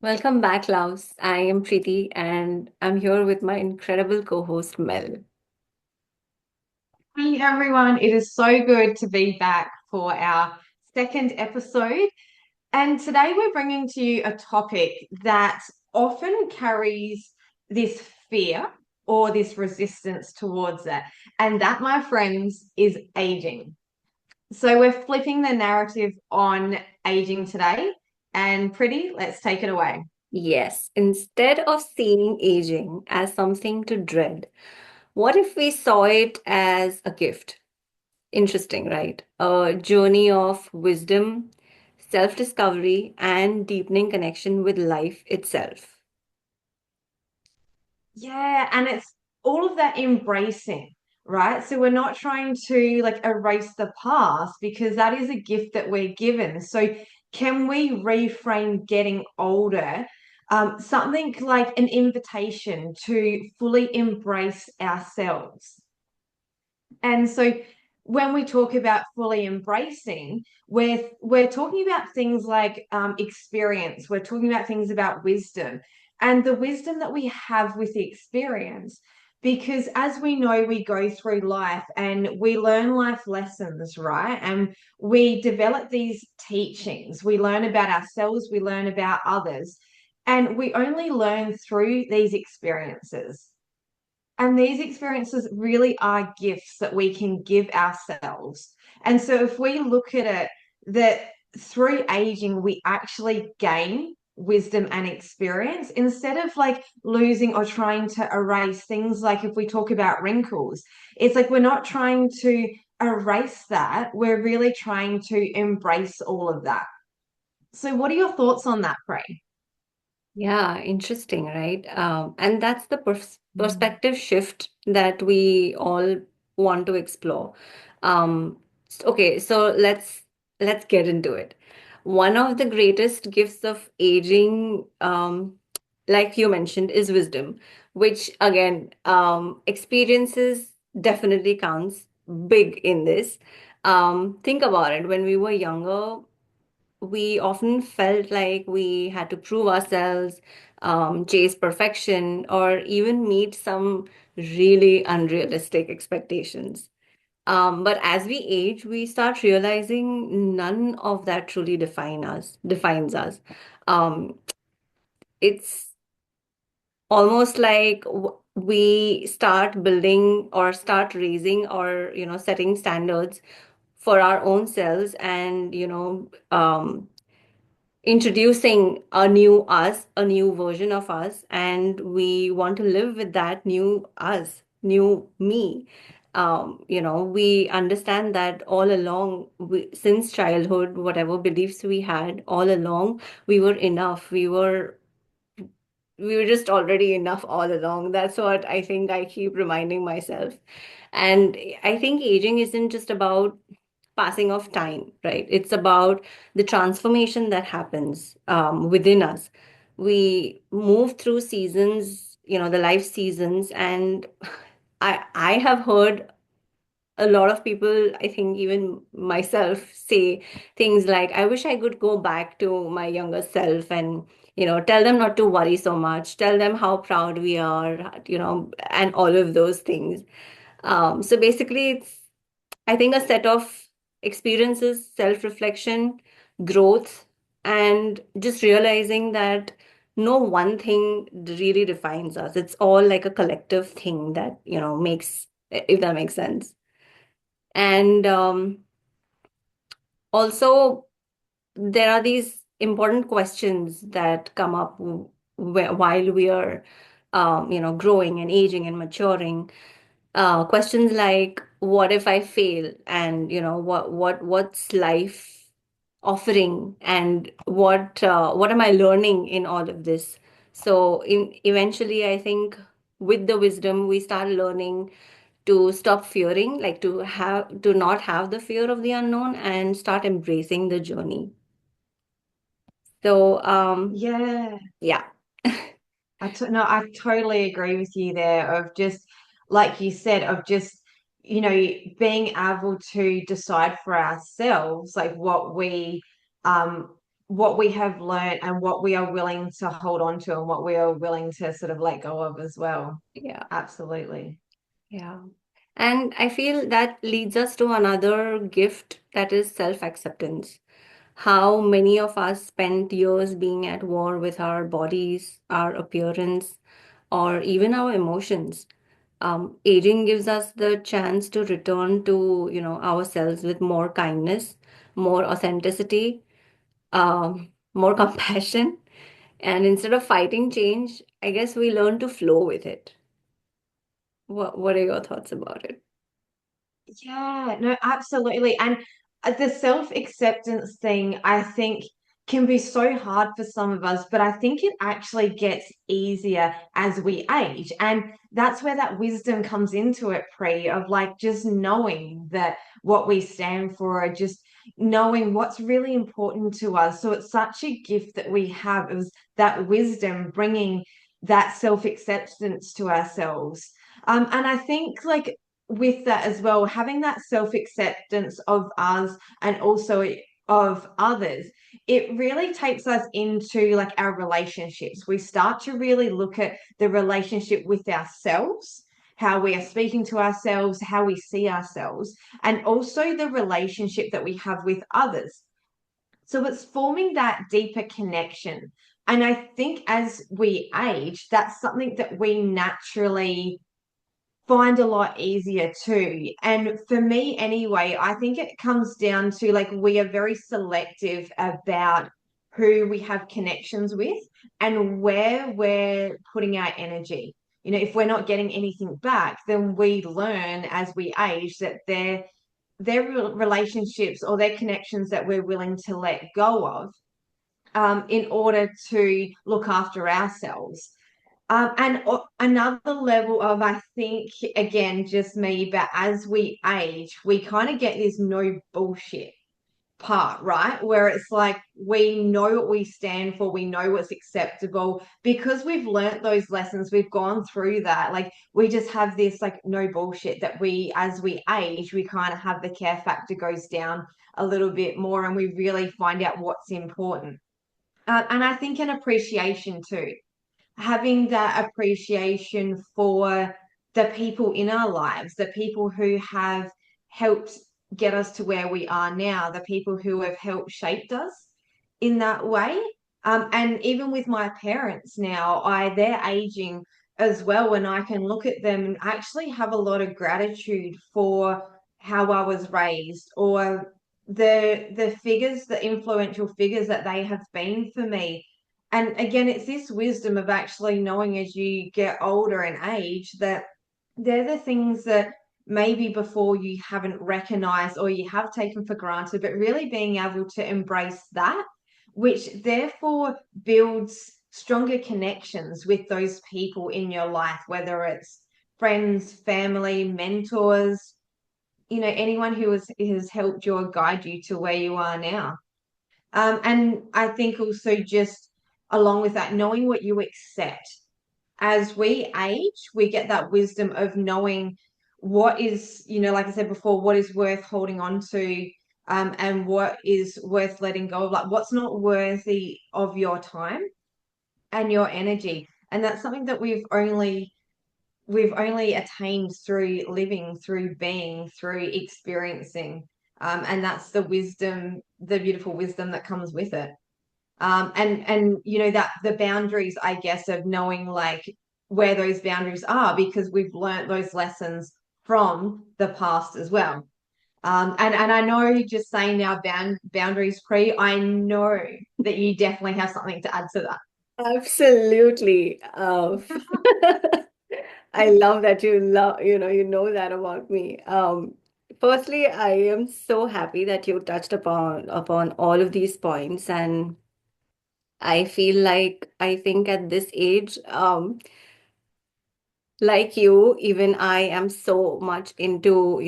Welcome back, loves. I am Preeti and I'm here with my incredible co host, Mel. Hey everyone, it is so good to be back for our second episode. And today we're bringing to you a topic that often carries this fear or this resistance towards it. And that, my friends, is aging. So we're flipping the narrative on aging today. And Pretty, let's take it away. Yes, instead of seeing aging as something to dread, what if we saw it as a gift? Interesting, right? A journey of wisdom, self discovery, and deepening connection with life itself. Yeah, and it's all of that embracing, right? So we're not trying to like erase the past because that is a gift that we're given. So can we reframe getting older? Something like an invitation to fully embrace ourselves. And so when we talk about fully embracing, we're talking about things like experience. We're talking about things about wisdom and the wisdom that we have with the experience. Because as we know, we go through life and we learn life lessons, right? And we develop these teachings. We learn about ourselves, we learn about others, and we only learn through these experiences. And these experiences really are gifts that we can give ourselves. And so if we look at it, that through aging, we actually gain wisdom and experience instead of like losing or trying to erase things. Like if we talk about wrinkles, it's like we're not trying to erase that, we're really trying to embrace all of that. So what are your thoughts on that, Pray? Yeah, interesting, right? And that's the perspective shift that we all want to explore. Okay, so let's get into it. One of the greatest gifts of aging, like you mentioned, is wisdom, which again, experiences definitely counts big in this. Think about it. When we were younger, we often felt like we had to prove ourselves, chase perfection, or even meet some really unrealistic expectations. But as we age, we start realizing none of that truly defines us. Um, it's almost like we start building or start raising or setting standards for our own selves and introducing a new us, a new version of us, and we want to live with that new us, new me. We understand that all along, since childhood, whatever beliefs we had, all along, we were enough. We were just already enough all along. That's what I think I keep reminding myself. And I think aging isn't just about passing of time, right? It's about the transformation that happens within us. We move through seasons, the life seasons, and I have heard a lot of people, I think even myself, say things like, I wish I could go back to my younger self and, tell them not to worry so much, tell them how proud we are, and all of those things. So basically, it's, I think, a set of experiences, self-reflection, growth, and just realizing that no one thing really defines us. It's all like a collective thing that, makes, if that makes sense. And also, there are these important questions that come up while we are, growing and aging and maturing. Questions like, "What if I fail?" And what's life offering? And what am I learning in all of this? So, eventually, I think with the wisdom, we start learning to stop fearing, like to not have the fear of the unknown and start embracing the journey. So, Yeah. yeah. No, I totally agree with you there of just like you said of just being able to decide for ourselves like what we um what we have learned and what we are willing to hold on to and what we are willing to sort of let go of as well. Yeah, Absolutely. yeah. And I feel that leads us to another gift that is self-acceptance. How many of us spent years being at war with our bodies, our appearance, or even our emotions. Aging gives us the chance to return to, ourselves with more kindness, more authenticity, more compassion. And instead of fighting change, I guess we learn to flow with it. What are your thoughts about it? Yeah, no, absolutely. And the self-acceptance thing, I think, can be so hard for some of us, but I think it actually gets easier as we age. And that's where that wisdom comes into it, Pre, of like just knowing that what we stand for, or just knowing what's really important to us. So it's such a gift that we have, is that wisdom bringing that self-acceptance to ourselves. And I think like with that as well, having that self acceptance of us and also of others, it really takes us into like our relationships. We start to really look at the relationship with ourselves, how we are speaking to ourselves, how we see ourselves, and also the relationship that we have with others. So it's forming that deeper connection. And I think as we age, that's something that we naturally find a lot easier too. And for me, anyway, I think it comes down to like we are very selective about who we have connections with and where we're putting our energy. You know, if we're not getting anything back, then we learn as we age that their relationships or their connections that we're willing to let go of in order to look after ourselves. Another level of, I think, again, just me, but as we age, we kind of get this no bullshit part, right? Where it's like we know what we stand for, we know what's acceptable because we've learnt those lessons, we've gone through that. Like we just have this like no bullshit that we, as we age, we kind of have the care factor goes down a little bit more and we really find out what's important. And I think an appreciation too, having that appreciation for the people in our lives, the people who have helped get us to where we are now, the people who have helped shaped us in that way. And even with my parents now, they're aging as well, and I can look at them and actually have a lot of gratitude for how I was raised or the figures, the influential figures that they have been for me. And again, it's this wisdom of actually knowing as you get older and age that they're the things that maybe before you haven't recognized or you have taken for granted, but really being able to embrace that, which therefore builds stronger connections with those people in your life, whether it's friends, family, mentors, you know, anyone who has helped you or guide you to where you are now. And I think also just along with that, knowing what you accept. As we age, we get that wisdom of knowing what is, you know, like I said before, what is worth holding on to, and what is worth letting go of, like what's not worthy of your time and your energy. And that's something that we've only attained through living, through being, through experiencing. And that's the wisdom, the beautiful wisdom that comes with it. And you know that the boundaries, I guess, of knowing like where those boundaries are because we've learnt those lessons from the past as well. And I know just saying now boundaries pre, I know that you definitely have something to add to that. Absolutely. I love that you know that about me. Firstly, I am so happy that you touched upon all of these points, and I feel like I think at this age, like you, even I am so much into,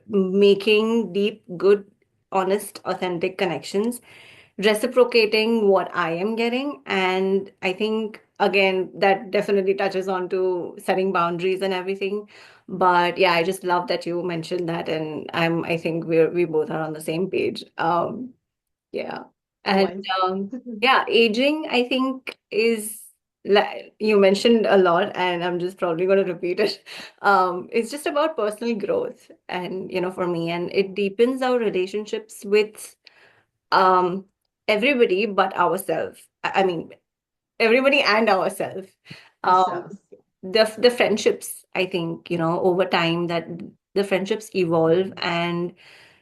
making deep, good, honest, authentic connections, reciprocating what I am getting. And I think, again, that definitely touches on to setting boundaries and everything. But yeah, I just love that you mentioned that. And I think we both are on the same page. Yeah. And Always. yeah, aging, I think, is like you mentioned a lot, and I'm just probably going to repeat it. It's just about personal growth, and for me, and it deepens our relationships with um everybody but ourselves. I mean, everybody and ourselves. Um, Ourselves. the friendships, I think, over time that the friendships evolve, and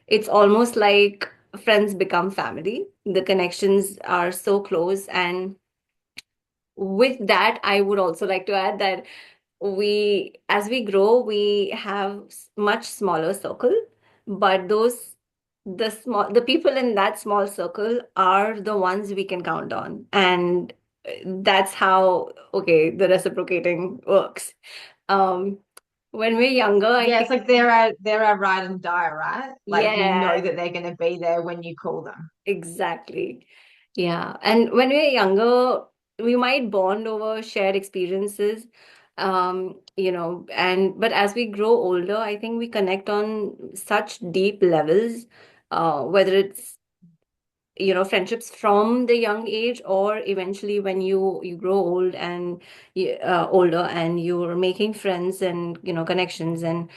it's almost like friends become family. The connections are so close. And with that, I would also like to add that as we grow, we have much smaller circle, but the people in that small circle are the ones we can count on. And that's how, okay, the reciprocating works. Um, when we're younger, I Yeah, think, it's like they're our ride and die, right? Like you know yeah, that they're gonna be there when you call them. exactly. Yeah. And when we're younger, we might bond over shared experiences, and but as we grow older, I think we connect on such deep levels, whether it's, friendships from the young age, or eventually when you grow older, and you're making friends and, connections, and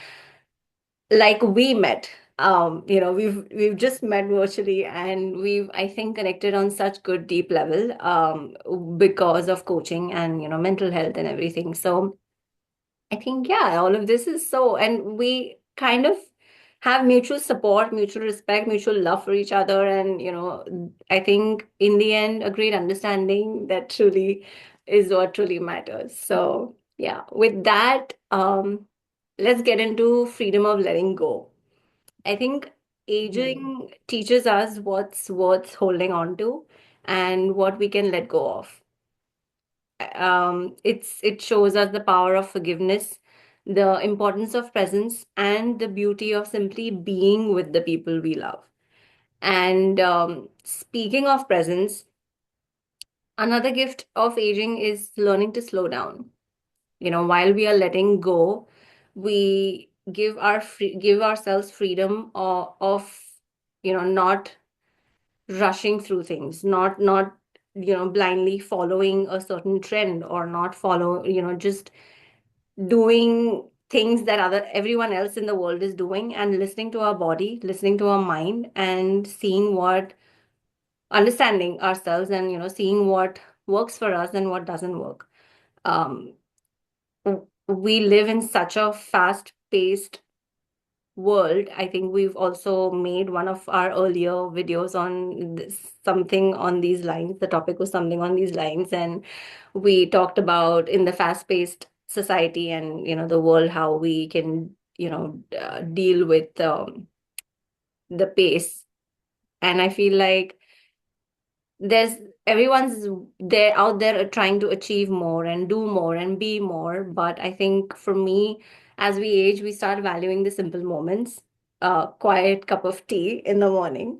like we met, we've just met virtually, and we've, I think, connected on such good deep level, because of coaching and, mental health and everything. So I think, yeah, all of this is so, and we kind of have mutual support, mutual respect, mutual love for each other, and, I think in the end, a great understanding that truly is what truly matters. So yeah, with that, let's get into freedom of letting go. I think Mm. aging teaches us what's worth holding on to and what we can let go of. It shows us the power of forgiveness, the importance of presence, and the beauty of simply being with the people we love. And speaking of presence, another gift of aging is learning to slow down. While we are letting go, we give ourselves freedom of, not rushing through things, not blindly following a certain trend, or not follow, just doing things that other everyone else in the world is doing, and listening to our body, listening to our mind, and seeing what understanding ourselves, and, seeing what works for us and what doesn't work. um we live in such a fast paced world. I think we've also made one of our earlier videos on something on these lines. The topic was something on these lines, and we talked about, in the fast-paced society and, the world, how we can, deal with the pace. And I feel like there's everyone's there out there trying to achieve more and do more and be more. But I think for me, as we age, we start valuing the simple moments, quiet cup of tea in the morning,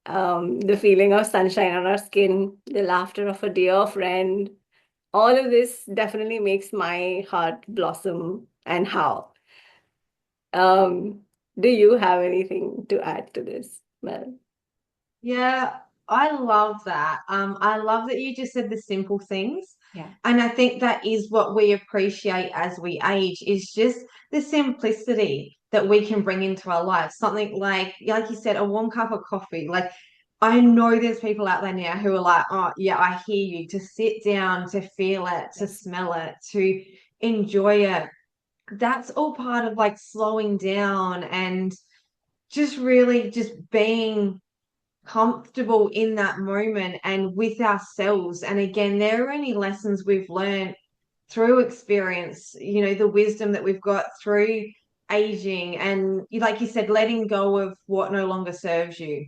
the feeling of sunshine on our skin, the laughter of a dear friend. All of this definitely makes my heart blossom and howl. Um, do you have anything to add to this, Mel? Yeah, I love that. I love that you just said the simple things. Yeah. And I think that is what we appreciate as we age is just the simplicity that we can bring into our lives. Something like you said, a warm cup of coffee. Like I know there's people out there now who are like, oh yeah, I hear you. To sit down, to feel it, to Yes. smell it, to enjoy it. That's all part of like slowing down and just really just being comfortable in that moment and with ourselves. And again, there are only lessons we've learned through experience, the wisdom that we've got through aging and, like you said, letting go of what no longer serves you.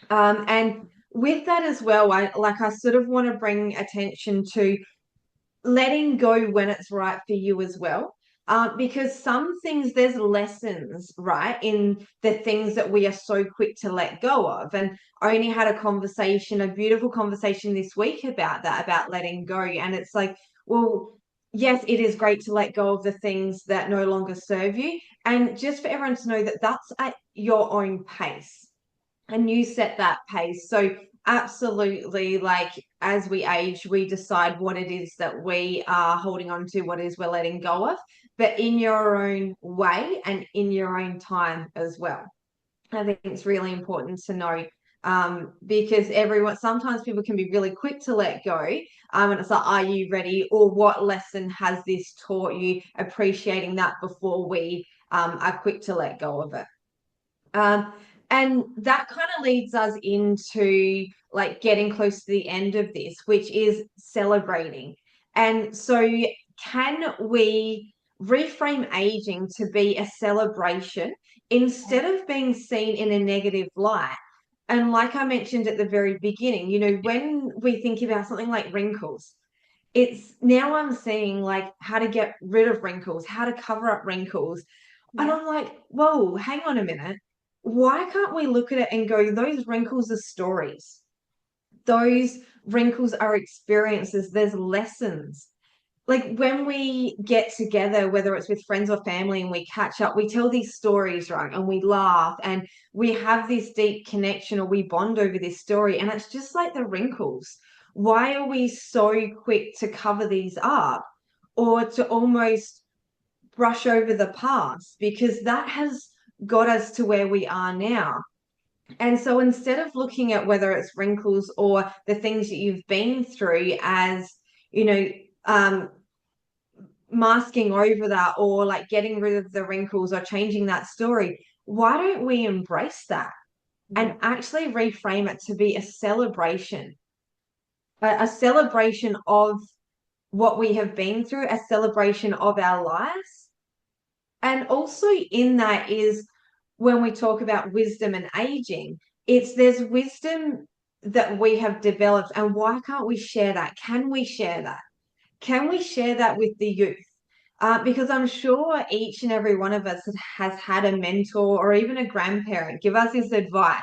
And with that as well, I sort of want to bring attention to letting go when it's right for you as well. Because some things, there's lessons, right, in the things that we are so quick to let go of. And I only had a beautiful conversation this week about that, about letting go. And it's like, well, yes, it is great to let go of the things that no longer serve you. And just for everyone to know that that's at your own pace and you set that pace. So absolutely. Like as we age, we decide what it is that we are holding on to, what it is we're letting go of, but in your own way and in your own time as well. I think it's really important to know, because everyone, sometimes people can be really quick to let go. And it's like, are you ready? Or what lesson has this taught you? Appreciating that before we are quick to let go of it. Um, and that kind of leads us into like getting close to the end of this, which is celebrating. And so, can we reframe aging to be a celebration instead of being seen in a negative light? And like I mentioned at the very beginning, when we think about something like wrinkles, it's now I'm seeing like how to get rid of wrinkles, how to cover up wrinkles. And Yeah. I'm like, whoa, hang on a minute. Why can't we look at it and go, those wrinkles are stories? Those wrinkles are experiences. There's lessons. Like when we get together, whether it's with friends or family, and we catch up, we tell these stories, right? And we laugh and we have this deep connection or we bond over this story. And it's just like the wrinkles. Why are we so quick to cover these up or to almost brush over the past? Because that has got us to where we are now. And so instead of looking at whether it's wrinkles or the things that you've been through as, you know, um, masking over that or like getting rid of the wrinkles or changing that story, why don't we embrace that Yeah. and actually reframe it to be a celebration, a celebration of what we have been through, a celebration of our lives? And also in that is when we talk about wisdom and aging, it's there's wisdom that we have developed, and why can't we share that? Can we share that? Can we share that with the youth? Because I'm sure each and every one of us has had a mentor or even a grandparent give us this advice.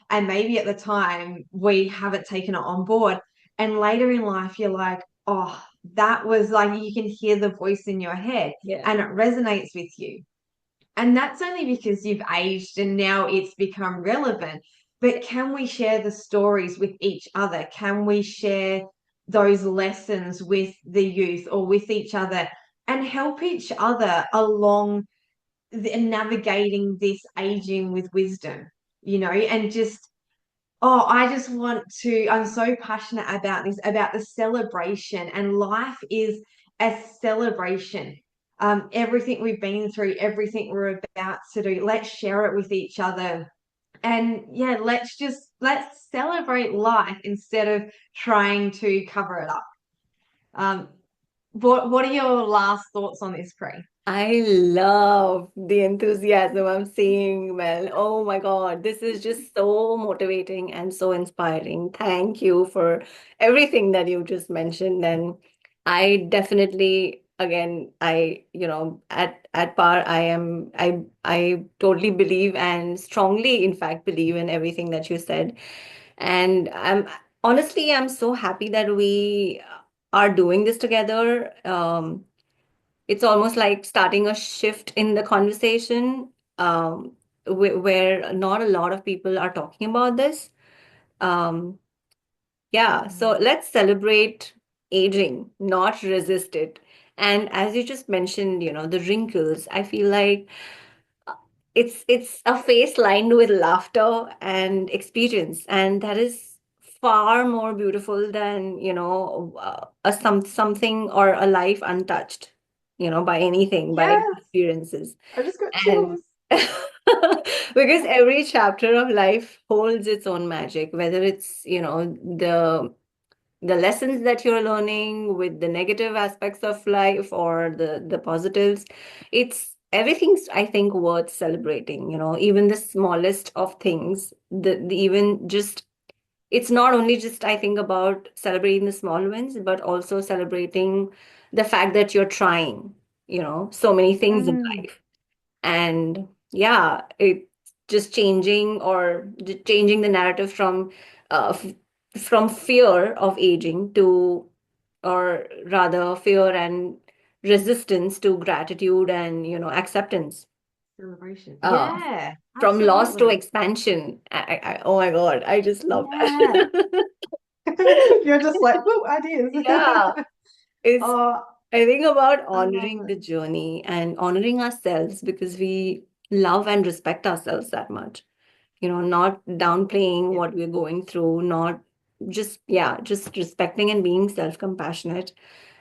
And maybe at the time we haven't taken it on board. And later in life, you're like, oh, that was like you can hear the voice in your head Yeah. and it resonates with you. And that's only because you've aged and now it's become relevant. But can we share the stories with each other? Can we share those lessons with the youth or with each other and help each other along navigating this aging with wisdom, and just, oh, I just want to, I'm so passionate about this, about the celebration, and life is a celebration. Everything we've been through, everything we're about to do, let's share it with each other. And yeah, let's celebrate life instead of trying to cover it up. Um, what are your last thoughts on this, Cree? I love the enthusiasm I'm seeing, Mel. Oh my God, this is just so motivating and so inspiring. Thank you for everything that you just mentioned. And I definitely, again, at par, I totally believe and strongly, in fact, believe in everything that you said. And I'm so happy that we are doing this together. It's almost like starting a shift in the conversation, where not a lot of people are talking about this. Um, yeah, so Mm. let's celebrate aging, not resist it. And as you just mentioned, the wrinkles, I feel like it's a face lined with laughter and experience, and that is far more beautiful than, something or a life untouched, by anything, by Yes, experiences. I just got And chills. because every chapter of life holds its own magic, whether it's, the lessons that you're learning with the negative aspects of life or the positives, it's everything's, I think, worth celebrating, even the smallest of things, the even just it's not only just, I think, about celebrating the small wins, but also celebrating the fact that you're trying, so many things in Mm. life. And yeah, it's just changing the narrative from fear of aging to, or rather fear and resistance to gratitude and, acceptance. Celebration. Uh, Yeah, from loss to absolutely. expansion. Oh my God, I just love Yeah. that. You're just like, whoa, ideas. Yeah, it's, Oh, I think about I love honoring it. the journey and honoring ourselves because we love and respect ourselves that much. Not downplaying Yeah. what we're going through, not just, yeah, just respecting and being self-compassionate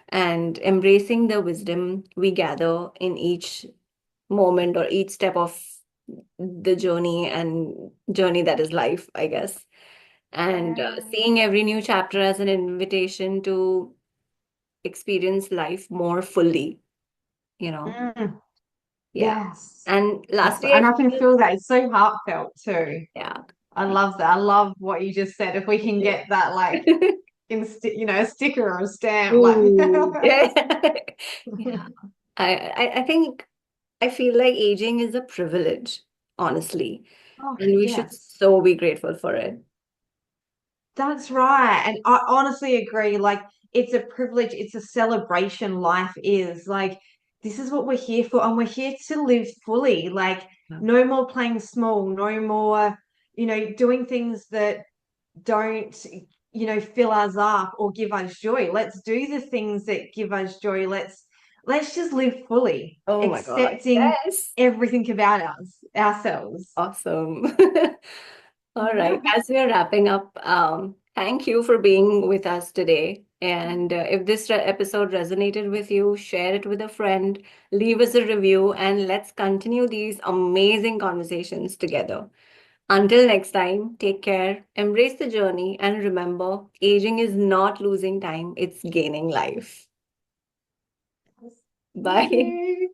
and embracing the wisdom we gather in each moment or each step of the journey and journey that is life, I guess. And Yeah. seeing every new chapter as an invitation to experience life more fully, you know. Mm, Yeah. yes. And That's, lastly, I and I can feel, feel that. It's so heartfelt too. yeah. I love that. I love what you just said. If we can Yeah. get that, like, a sticker or a stamp, like, Ooh, yeah. Yeah. I think I feel like aging is a privilege, honestly, oh, and we should yes. so be grateful for it. That's right. And I honestly agree. Like, it's a privilege, it's a celebration. Life is like, this is what we're here for. And we're here to live fully. Like, Yeah. no more playing small, no more, doing things that don't, fill us up or give us joy. Let's do the things that give us joy. Let's just live fully, Oh my God. accepting Yes. everything about ourselves. Awesome. All right. As we are wrapping up, thank you for being with us today. And if this episode resonated with you, share it with a friend, leave us a review, and let's continue these amazing conversations together. Until next time, take care, embrace the journey, and remember, aging is not losing time, it's gaining life. Thank Bye. you.